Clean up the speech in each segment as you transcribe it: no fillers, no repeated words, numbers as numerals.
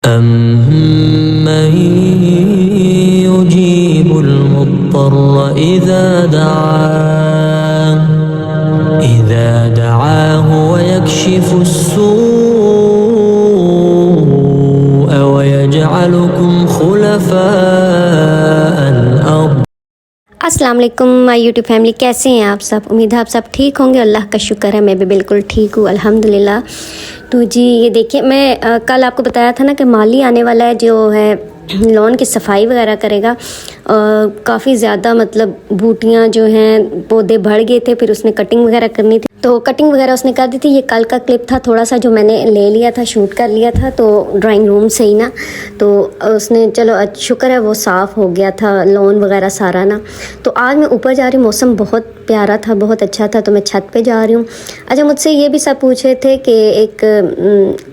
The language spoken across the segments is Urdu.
أَمَّن يُجِيبُ الْمُضْطَرَّ إِذَا دَعَاهُ وَيَكْشِفُ السُّوءَ وَيَجْعَلُكُمْ خُلَفَاءَ الْأَرْضِ۔ السلام علیکم مائی یوٹیوب فیملی، کیسے ہیں آپ سب؟ امید ہے آپ سب ٹھیک ہوں گے، اللہ کا شکر ہے میں بھی بالکل ٹھیک ہوں الحمدللہ۔ تو جی یہ دیکھیں، میں کل آپ کو بتایا تھا نا کہ مالی آنے والا ہے جو ہے لون کی صفائی وغیرہ کرے گا۔ کافی زیادہ مطلب بوٹیاں جو ہیں پودے بڑھ گئے تھے، پھر اس نے کٹنگ وغیرہ کرنی تھی، تو کٹنگ وغیرہ اس نے کر دی تھی۔ یہ کل کا کلپ تھا تھوڑا سا جو میں نے لے لیا تھا، شوٹ کر لیا تھا تو ڈرائنگ روم سے ہی نا، تو اس نے چلو شکر ہے وہ صاف ہو گیا تھا لون وغیرہ سارا نا۔ تو آج میں اوپر جا رہی ہوں، موسم بہت پیارا تھا، بہت اچھا تھا، تو میں چھت پہ جا رہی ہوں۔ اچھا، مجھ سے یہ بھی سب پوچھ رہے تھے کہ ایک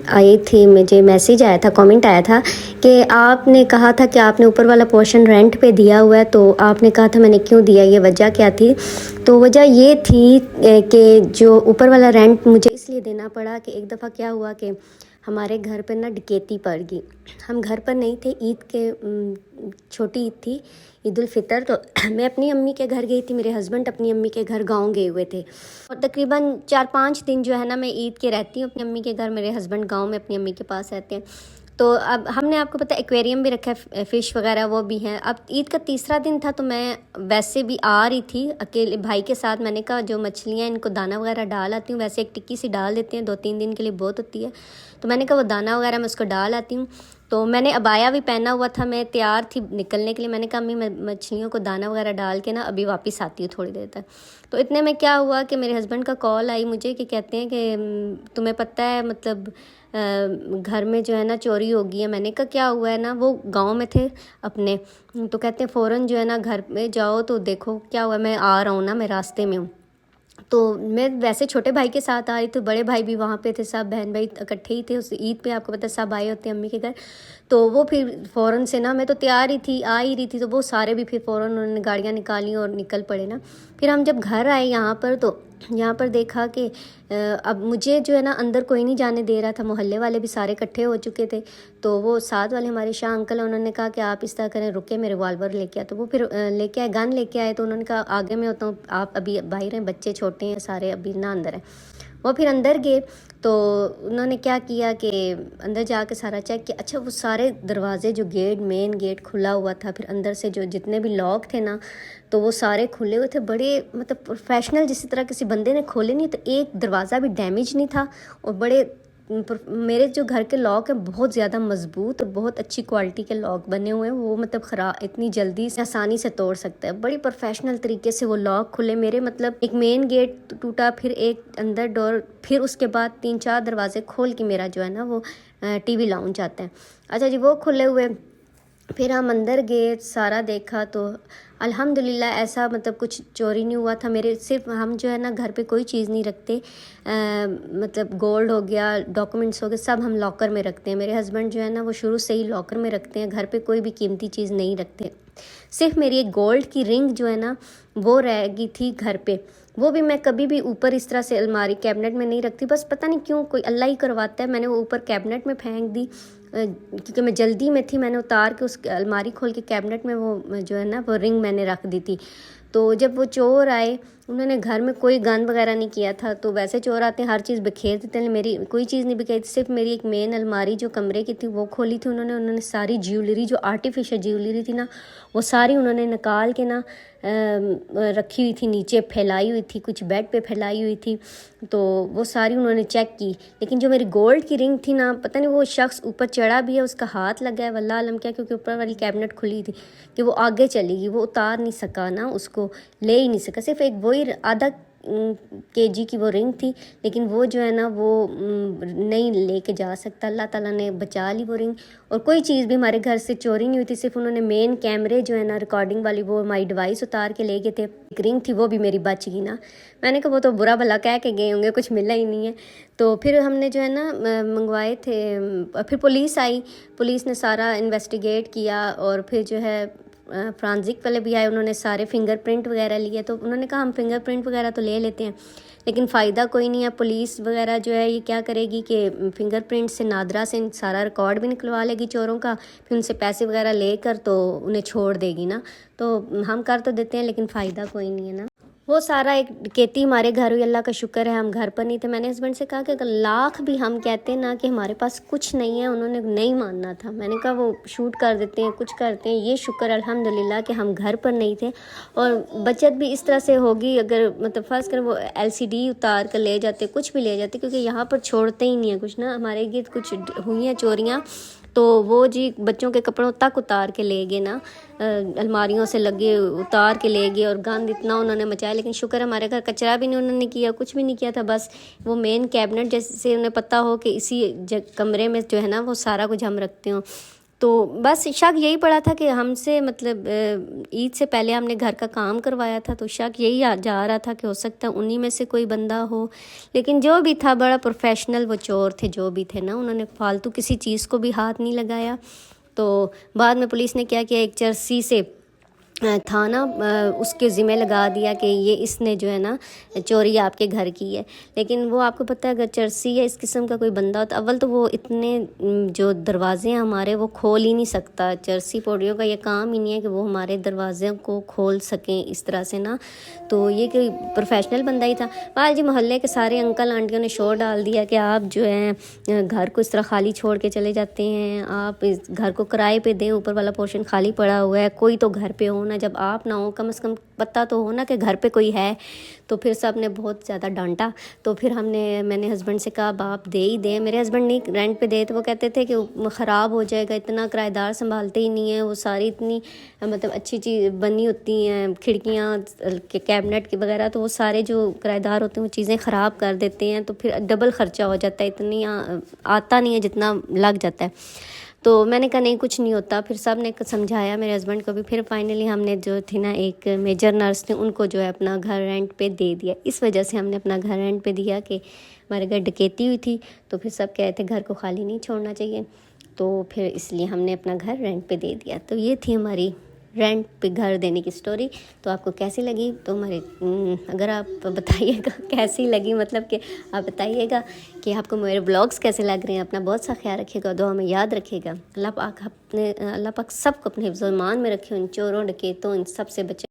آئی تھی، مجھے میسیج آیا تھا، کامنٹ آیا تھا کہ آپ نے کہا تھا کہ آپ نے اوپر والا پورشن رینٹ پہ دیا ہوا ہے، تو آپ نے کہا تھا میں نے کیوں دیا، یہ وجہ کیا تھی؟ تو وجہ یہ تھی کہ جو اوپر والا رینٹ مجھے اس لیے دینا پڑا کہ ایک دفعہ کیا ہوا کہ ہمارے گھر پر نا ڈکیتی پڑ گئی۔ ہم گھر پر نہیں تھے، عید کے چھوٹی عید تھی، عید الفطر، تو میں اپنی امی کے گھر گئی تھی، میرے ہسبینڈ اپنی امی کے گھر گاؤں گئے ہوئے تھے، اور تقریباً 4-5 دن جو ہے نا میں عید کے رہتی ہوں اپنی امی کے گھر، میرے ہسبینڈ گاؤں میں اپنی امی کے پاس رہتے ہیں۔ تو اب ہم نے آپ کو پتہ ایکویریم بھی رکھا ہے، فش وغیرہ وہ بھی ہیں۔ اب عید کا تیسرا دن تھا تو میں ویسے بھی آ رہی تھی اکیلے بھائی کے ساتھ، میں نے کہا جو مچھلیاں ان کو دانہ وغیرہ ڈال آتی ہوں، ویسے ایک ٹکی سی ڈال دیتے ہیں، 2-3 دن کے لیے بہت ہوتی ہے، تو میں نے کہا وہ دانہ وغیرہ میں اس کو ڈال آتی ہوں۔ تو میں نے عبایا بھی پہنا ہوا تھا، میں تیار تھی نکلنے کے لیے، میں نے کہا امی میں مچھلیوں کو دانہ وغیرہ ڈال کے نا ابھی واپس آتی ہوں تھوڑی دیر تک۔ تو اتنے میں کیا ہوا کہ میرے ہسبینڈ کا کال آئی مجھے کہ کہتے ہیں کہ تمہیں پتہ ہے مطلب گھر میں جو ہے نا چوری ہو گئی ہے۔ میں نے کہا کیا ہوا ہے نا، وہ گاؤں میں تھے اپنے، تو کہتے ہیں فوراً جو ہے نا گھر میں جاؤ تو دیکھو کیا ہوا ہے، میں آ رہا ہوں نا، میں راستے میں ہوں۔ تو میں ویسے چھوٹے بھائی کے ساتھ آ رہی تھی، بڑے بھائی بھی وہاں پہ تھے، سب بہن بھائی اکٹھے ہی تھے، اس عید پہ آپ کو پتہ سب آئے ہوتے ہیں امی کے گھر۔ تو وہ پھر فوراً سے نا، میں تو تیار ہی تھی، آ ہی رہی تھی، تو وہ سارے بھی پھر فوراً انہوں نے گاڑیاں نکالی اور نکل پڑے نا۔ پھر ہم جب گھر آئے یہاں پر، تو یہاں پر دیکھا کہ اب مجھے جو ہے نا اندر کوئی نہیں جانے دے رہا تھا، محلے والے بھی سارے اکٹھے ہو چکے تھے، تو وہ ساتھ والے ہمارے شاہ انکل، انہوں نے کہا کہ آپ اس طرح کریں، رکے میں ریوالور لے کے آئے، تو وہ پھر لے کے آئے، گن لے کے آئے، تو انہوں نے کہا آگے میں ہوتا ہوں، آپ ابھی باہر ہیں، بچے چھوٹے ہیں سارے، ابھی نہ اندر ہیں۔ وہ پھر اندر گئے، تو انہوں نے کیا کیا کہ اندر جا کے سارا چیک کیا۔ اچھا، وہ سارے دروازے جو گیٹ، مین گیٹ کھلا ہوا تھا، پھر اندر سے جو جتنے بھی لاک تھے نا، تو وہ سارے کھلے ہوئے تھے، بڑے مطلب پروفیشنل، جس طرح کسی بندے نے کھولے نہیں، تو ایک دروازہ بھی ڈیمیج نہیں تھا، اور بڑے میرے جو گھر کے لاک ہیں بہت زیادہ مضبوط اور بہت اچھی کوالٹی کے لاک بنے ہوئے ہیں، وہ مطلب خراب اتنی جلدی سے آسانی سے توڑ سکتا ہے، بڑی پروفیشنل طریقے سے وہ لاک کھلے میرے، مطلب ایک مین گیٹ ٹوٹا، پھر ایک اندر ڈور، پھر اس کے بعد 3-4 دروازے کھول کے میرا جو ہے نا وہ ٹی وی لاؤنج آتا ہے۔ اچھا جی، وہ کھلے ہوئے، پھر ہم اندر گئے، سارا دیکھا، تو الحمدللہ ایسا مطلب کچھ چوری نہیں ہوا تھا۔ میرے صرف ہم جو ہے نا گھر پہ کوئی چیز نہیں رکھتے، مطلب گولڈ ہو گیا، ڈاکومنٹس ہو گئے، سب ہم لاکر میں رکھتے ہیں۔ میرے ہسبینڈ جو ہے نا وہ شروع سے ہی لاکر میں رکھتے ہیں، گھر پہ کوئی بھی قیمتی چیز نہیں رکھتے۔ صرف میری ایک گولڈ کی رنگ جو ہے نا وہ رہ گئی تھی گھر پہ، وہ بھی میں کبھی بھی اوپر اس طرح سے الماری کیبنٹ میں نہیں رکھتی، بس پتہ نہیں کیوں کوئی اللہ ہی کرواتا ہے، میں نے وہ اوپر کیبنٹ میں پھینک دی، کیونکہ میں جلدی میں تھی، میں نے اتار کے اس الماری کھول کے کیبنٹ میں وہ جو ہے نا وہ رنگ میں نے رکھ دی تھی۔ تو جب وہ چور آئے، انہوں نے گھر میں کوئی گند وغیرہ نہیں کیا تھا، تو ویسے چور آتے ہیں ہر چیز بکھیر دیتے ہیں، میری کوئی چیز نہیں بکھیری تھی، صرف میری ایک مین الماری جو کمرے کی تھی وہ کھولی تھی انہوں نے ساری جیولری جو آرٹیفیشل جیولری تھی نا وہ ساری انہوں نے نکال کے نا رکھی ہوئی تھی، نیچے پھیلائی ہوئی تھی، کچھ بیڈ پہ پھیلائی ہوئی تھی، تو وہ ساری انہوں نے چیک کی۔ لیکن جو میری گولڈ کی رنگ تھی نا، پتہ نہیں وہ شخص اوپر چڑھا بھی ہے، اس کا ہاتھ لگا ہے واللہ علم کیا، کیونکہ اوپر والی کیبنٹ کھلی تھی، کہ وہ آگے چلی گئی، وہ اتار نہیں سکا نا، اس کو لے ہی نہیں سکا، صرف ایک وہی آدھا کے جی کی وہ رنگ تھی، لیکن وہ جو ہے نا وہ نہیں لے کے جا سکتا، اللہ تعالیٰ نے بچا لی وہ رنگ۔ اور کوئی چیز بھی ہمارے گھر سے چوری نہیں ہوئی تھی، صرف انہوں نے مین کیمرے جو ہے نا ریکارڈنگ والی وہ ہماری ڈیوائس اتار کے لے گئے تھے، ایک رنگ تھی وہ بھی میری بچ گئی نا، میں نے کہا وہ تو برا بھلا کہہ کے گئے ہوں گے، کچھ ملا ہی نہیں ہے۔ تو پھر ہم نے جو ہے نا منگوائے تھے، پھر پولیس آئی، پولیس نے سارا انویسٹیگیٹ کیا، اور پھر جو ہے فرانزک والے بھی آئے, انہوں نے سارے فنگر پرنٹ وغیرہ لیے. تو انہوں نے کہا ہم فنگر پرنٹ وغیرہ تو لے لیتے ہیں لیکن فائدہ کوئی نہیں ہے. پولیس وغیرہ جو ہے یہ کیا کرے گی کہ فنگر پرنٹ سے نادرا سے سارا ریکارڈ بھی نکلوا لے گی چوروں کا, پھر ان سے پیسے وغیرہ لے کر تو انہیں چھوڑ دے گی نا. تو ہم کر تو دیتے ہیں لیکن فائدہ کوئی نہیں ہے نا. وہ سارا ایک ڈکیتی ہمارے گھر ہوئی, اللہ کا شکر ہے ہم گھر پر نہیں تھے. میں نے ہسبینڈ سے کہا کہ اگر لاکھ بھی ہم کہتے ہیں نا کہ ہمارے پاس کچھ نہیں ہے, انہوں نے نہیں ماننا تھا. میں نے کہا وہ شوٹ کر دیتے ہیں, کچھ کرتے ہیں, یہ شکر الحمدللہ کہ ہم گھر پر نہیں تھے. اور بچت بھی اس طرح سے ہوگی اگر مطلب فرض کریں وہ LCD اتار کر لے جاتے, کچھ بھی لے جاتے, کیونکہ یہاں پر چھوڑتے ہی نہیں ہیں کچھ نا. ہمارے گرد کچھ ہوئی ہیں چوریاں تو وہ جی بچوں کے کپڑوں تک اتار کے لے گئے نا, الماریوں سے لگے اتار کے لے گئے, اور گند اتنا انہوں نے مچایا. لیکن شکر ہمارے گھر کچرا بھی نہیں انہوں نے کیا, کچھ بھی نہیں کیا تھا. بس وہ مین کیبنٹ جیسے انہیں پتہ ہو کہ اسی کمرے میں جو ہے نا وہ سارا کچھ ہم رکھتے ہوں. تو بس شک یہی پڑا تھا کہ ہم سے مطلب عید سے پہلے ہم نے گھر کا کام کروایا تھا, تو شک یہی جا رہا تھا کہ ہو سکتا ہے انہی میں سے کوئی بندہ ہو. لیکن جو بھی تھا بڑا پروفیشنل وہ چور تھے جو بھی تھے نا, انہوں نے فالتو کسی چیز کو بھی ہاتھ نہیں لگایا. تو بعد میں پولیس نے کیا ایک چرسی سے تھا نا اس کے ذمہ لگا دیا کہ یہ اس نے جو ہے نا چوری آپ کے گھر کی ہے. لیکن وہ آپ کو پتہ ہے اگر چرسی ہے اس قسم کا کوئی بندہ ہوتا, اول تو وہ اتنے جو دروازے ہیں ہمارے وہ کھول ہی نہیں سکتا. چرسی پوڑیوں کا یہ کام ہی نہیں ہے کہ وہ ہمارے دروازے کو کھول سکیں اس طرح سے نا. تو یہ کوئی پروفیشنل بندہ ہی تھا. بعد جی محلے کے سارے انکل آنٹیوں نے شور ڈال دیا کہ آپ جو ہیں گھر کو اس طرح خالی چھوڑ کے چلے جاتے ہیں, آپ اس گھر کو کرائے پہ دیں, اوپر والا پورشن خالی پڑا ہوا ہے, کوئی تو گھر پہ ہو نا, جب آپ نہ ہو کم از کم پتہ تو ہو نا کہ گھر پہ کوئی ہے. تو پھر سب نے بہت زیادہ ڈانٹا. تو پھر میں نے ہسبینڈ سے کہا باپ دے ہی دیں. میرے ہسبینڈ نہیں رینٹ پہ دے تو وہ کہتے تھے کہ خراب ہو جائے گا, اتنا کرایہ دار سنبھالتے ہی نہیں ہیں, وہ ساری اتنی مطلب اچھی چیز بنی ہوتی ہیں کھڑکیاں کیبنٹ کے وغیرہ, تو وہ سارے جو کرایہ دار ہوتے ہیں وہ چیزیں خراب کر دیتے ہیں. تو پھر ڈبل خرچہ ہو جاتا ہے, اتنی آتا نہیں ہے جتنا لگ جاتا ہے. تو میں نے کہا نہیں کچھ نہیں ہوتا. پھر سب نے سمجھایا میرے ہسبینڈ کو بھی. پھر فائنلی ہم نے جو تھی نا ایک میجر نرس تھے ان کو جو ہے اپنا گھر رینٹ پہ دے دیا. اس وجہ سے ہم نے اپنا گھر رینٹ پہ دیا کہ ہمارے گھر ڈکیتی ہوئی تھی, تو پھر سب کہتے تھے گھر کو خالی نہیں چھوڑنا چاہیے, تو پھر اس لیے ہم نے اپنا گھر رینٹ پہ دے دیا. تو یہ تھی ہماری رینٹ پہ گھر دینے کی سٹوری. تو آپ کو کیسی لگی تو اگر آپ بتائیے گا کیسی لگی, مطلب کہ آپ بتائیے گا کہ آپ کو میرے بلاگس کیسے لگ رہے ہیں. اپنا بہت سا خیال رکھیے گا, دعا میں یاد رکھیے گا. اللہ پاک سب کو اپنے حفظ و ایمان میں رکھے, ان چوروں ڈکیتوں ان سب سے بچے.